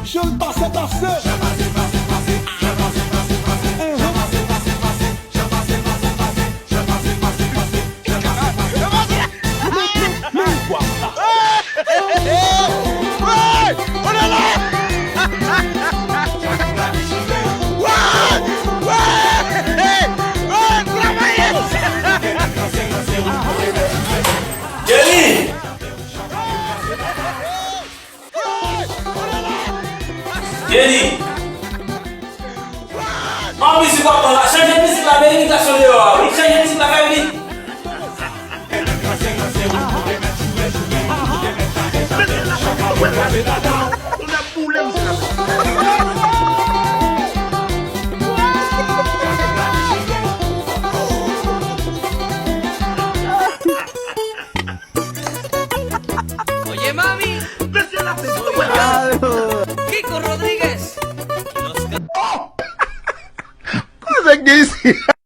Je le passe, passe. Jenny! Mami si kwa kon la, chanje misik la meni ta chole yo a, wik chanje misik la kaya wini. Oye mami, Kiko Rodríguez. Cosa que hice.